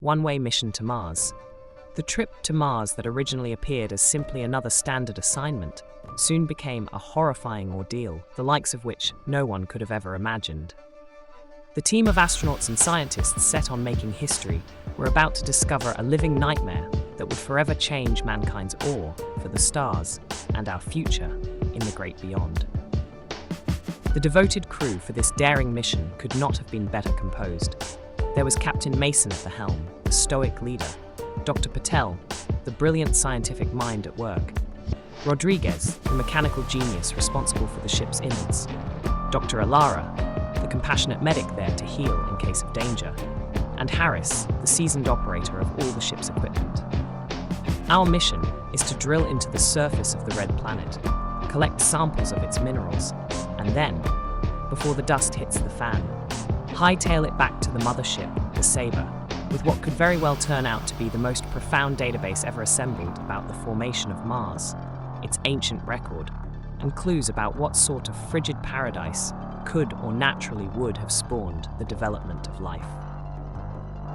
one-way mission to Mars. The trip to Mars that originally appeared as simply another standard assignment soon became a horrifying ordeal, the likes of which no one could have ever imagined. The team of astronauts and scientists set on making history were about to discover a living nightmare that would forever change mankind's awe for the stars and our future in the great beyond. The devoted crew for this daring mission could not have been better composed. There was Captain Mason at the helm, the stoic leader, Dr. Patel, the brilliant scientific mind at work, Rodriguez, the mechanical genius responsible for the ship's innards, Dr. Alara, the compassionate medic there to heal in case of danger, and Harris, the seasoned operator of all the ship's equipment. Our mission is to drill into the surface of the red planet, collect samples of its minerals, and then, before the dust hits the fan, hightail it back to the mothership, the Sabre, with what could very well turn out to be the most profound database ever assembled about the formation of Mars, its ancient record, and clues about what sort of frigid paradise could or naturally would have spawned the development of life.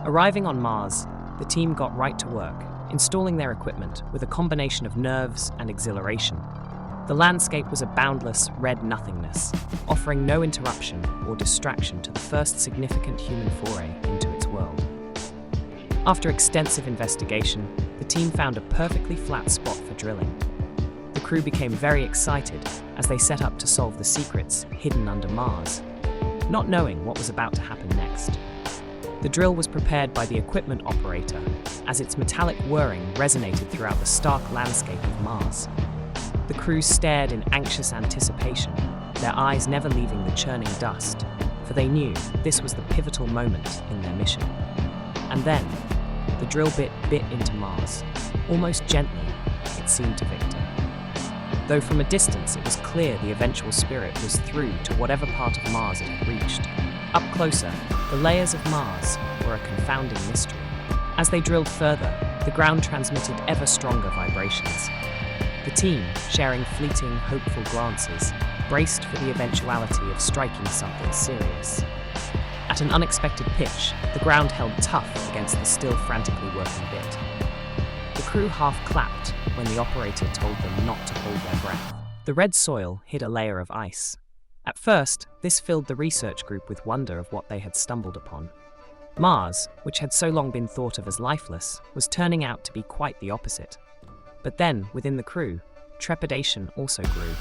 Arriving on Mars, the team got right to work, installing their equipment with a combination of nerves and exhilaration. The landscape was a boundless red nothingness, offering no interruption or distraction to the first significant human foray into its world. After extensive investigation, the team found a perfectly flat spot for drilling. The crew became very excited as they set up to solve the secrets hidden under Mars, not knowing what was about to happen next. The drill was prepared by the equipment operator as its metallic whirring resonated throughout the stark landscape of Mars. The crew stared in anxious anticipation, their eyes never leaving the churning dust, for they knew this was the pivotal moment in their mission. And then, the drill bit into Mars, almost gently, it seemed to Victor. Though from a distance it was clear the eventual spirit was through to whatever part of Mars it had reached. Up closer, the layers of Mars were a confounding mystery. As they drilled further, the ground transmitted ever stronger vibrations. The team, sharing fleeting, hopeful glances, braced for the eventuality of striking something serious. At an unexpected pitch, the ground held tough against the still frantically working bit. The crew half clapped when the operator told them not to hold their breath. The red soil hid a layer of ice. At first, this filled the research group with wonder of what they had stumbled upon. Mars, which had so long been thought of as lifeless, was turning out to be quite the opposite. But then, within the crew, trepidation also grew.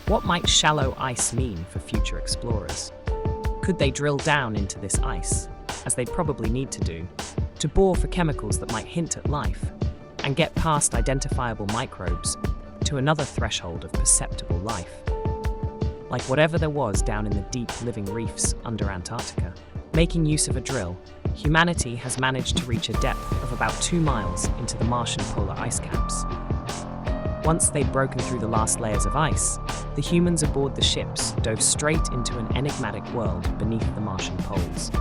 What might shallow ice mean for future explorers? Could they drill down into this ice, as they'd probably need to do, to bore for chemicals that might hint at life, and get past identifiable microbes to another threshold of perceptible life? Like whatever there was down in the deep living reefs under Antarctica. Making use of a drill, humanity has managed to reach a depth of about 2 miles into the Martian polar ice caps. Once they'd broken through the last layers of ice, the humans aboard the ships dove straight into an enigmatic world beneath the Martian poles.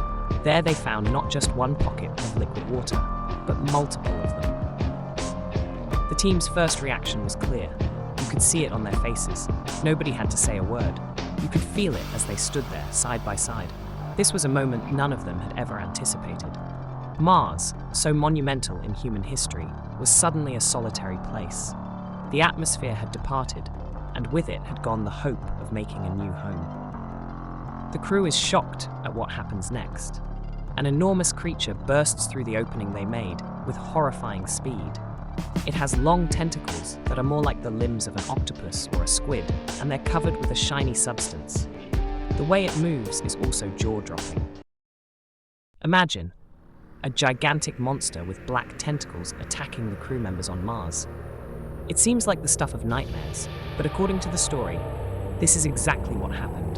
There they found not just one pocket of liquid water, but multiple of them. The team's first reaction was clear. You could see it on their faces. Nobody had to say a word. You could feel it as they stood there, side by side. This was a moment none of them had ever anticipated. Mars, so monumental in human history, was suddenly a solitary place. The atmosphere had departed, and with it had gone the hope of making a new home. The crew is shocked at what happens next. An enormous creature bursts through the opening they made with horrifying speed. It has long tentacles that are more like the limbs of an octopus or a squid, and they're covered with a shiny substance. The way it moves is also jaw-dropping. Imagine a gigantic monster with black tentacles attacking the crew members on Mars. It seems like the stuff of nightmares, but according to the story, this is exactly what happened.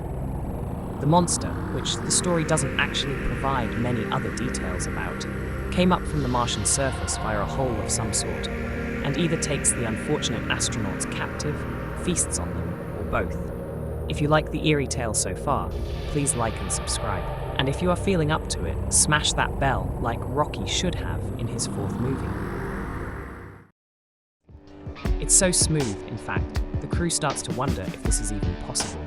The monster, which the story doesn't actually provide many other details about, came up from the Martian surface via a hole of some sort, and either takes the unfortunate astronauts captive, feasts on them, or both. If you like the Eerie Tale so far, please like and subscribe. And if you are feeling up to it, smash that bell like Rocky should have in his 4th movie. It's so smooth, in fact, the crew starts to wonder if this is even possible.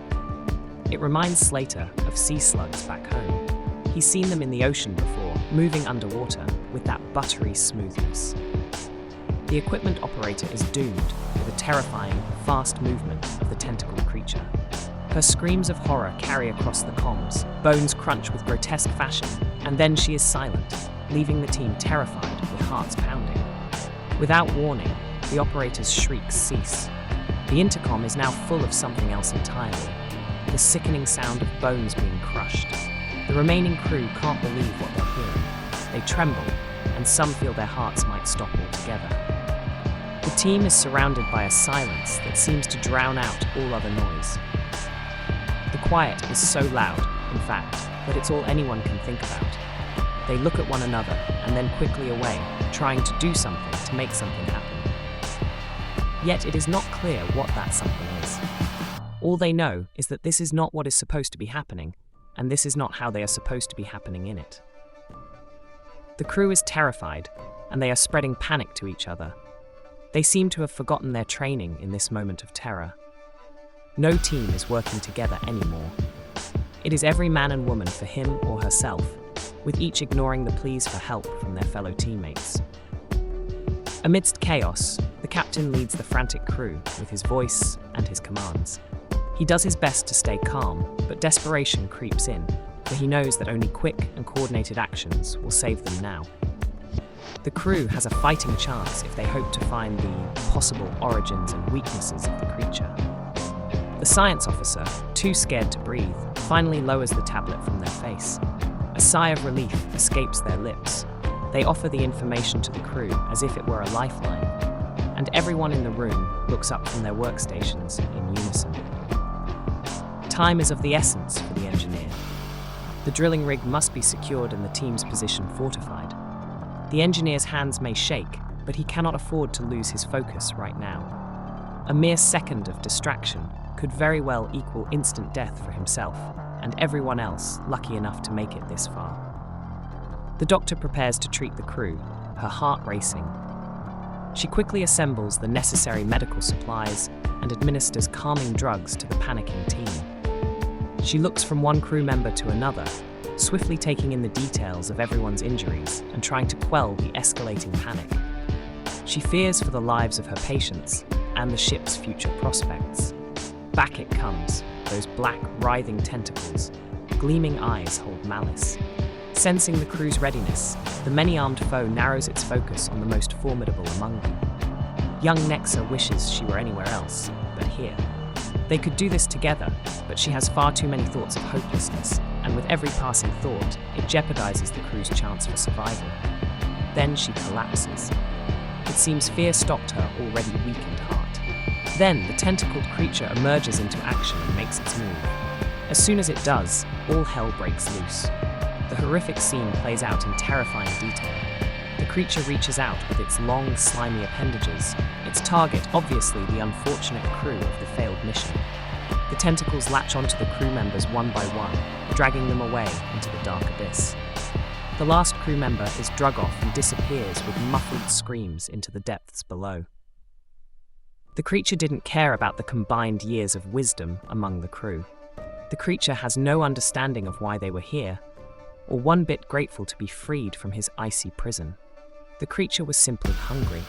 It reminds Slater of sea slugs back home. He's seen them in the ocean before, moving underwater, with that buttery smoothness. The equipment operator is doomed with a terrifying, fast movement of the tentacled creature. Her screams of horror carry across the comms, bones crunch with grotesque fashion, and then she is silent, leaving the team terrified with hearts pounding. Without warning, the operator's shrieks cease. The intercom is now full of something else entirely, the sickening sound of bones being crushed. The remaining crew can't believe what they're hearing. They tremble, and some feel their hearts might stop altogether. The team is surrounded by a silence that seems to drown out all other noise. The quiet is so loud, in fact, that it's all anyone can think about. They look at one another and then quickly away, trying to do something to make something happen. Yet it is not clear what that something is. All they know is that this is not what is supposed to be happening, and this is not how they are supposed to be happening in it. The crew is terrified, and they are spreading panic to each other. They seem to have forgotten their training in this moment of terror. No team is working together anymore. It is every man and woman for him or herself, with each ignoring the pleas for help from their fellow teammates. Amidst chaos, the captain leads the frantic crew with his voice and his commands. He does his best to stay calm, but desperation creeps in, for he knows that only quick and coordinated actions will save them now. The crew has a fighting chance if they hope to find the possible origins and weaknesses of the creature. The science officer, too scared to breathe, finally lowers the tablet from their face. A sigh of relief escapes their lips. They offer the information to the crew as if it were a lifeline, and everyone in the room looks up from their workstations in unison. Time is of the essence for the engineer. The drilling rig must be secured and the team's position fortified. The engineer's hands may shake, but he cannot afford to lose his focus right now. A mere second of distraction could very well equal instant death for himself and everyone else lucky enough to make it this far. The doctor prepares to treat the crew, her heart racing. She quickly assembles the necessary medical supplies and administers calming drugs to the panicking team. She looks from one crew member to another, swiftly taking in the details of everyone's injuries and trying to quell the escalating panic. She fears for the lives of her patients and the ship's future prospects. Back it comes, those black, writhing tentacles. Gleaming eyes hold malice. Sensing the crew's readiness, the many-armed foe narrows its focus on the most formidable among them. Young Nexa wishes she were anywhere else, but here. They could do this together, but she has far too many thoughts of hopelessness, and with every passing thought, it jeopardizes the crew's chance for survival. Then she collapses. It seems fear stopped her already weakened heart. Then the tentacled creature emerges into action and makes its move. As soon as it does, all hell breaks loose. The horrific scene plays out in terrifying detail. The creature reaches out with its long, slimy appendages, its target obviously the unfortunate crew of the failed mission. The tentacles latch onto the crew members one by one, dragging them away into the dark abyss. The last crew member is drug off and disappears with muffled screams into the depths below. The creature didn't care about the combined years of wisdom among the crew. The creature has no understanding of why they were here, or one bit grateful to be freed from his icy prison. The creature was simply hungry.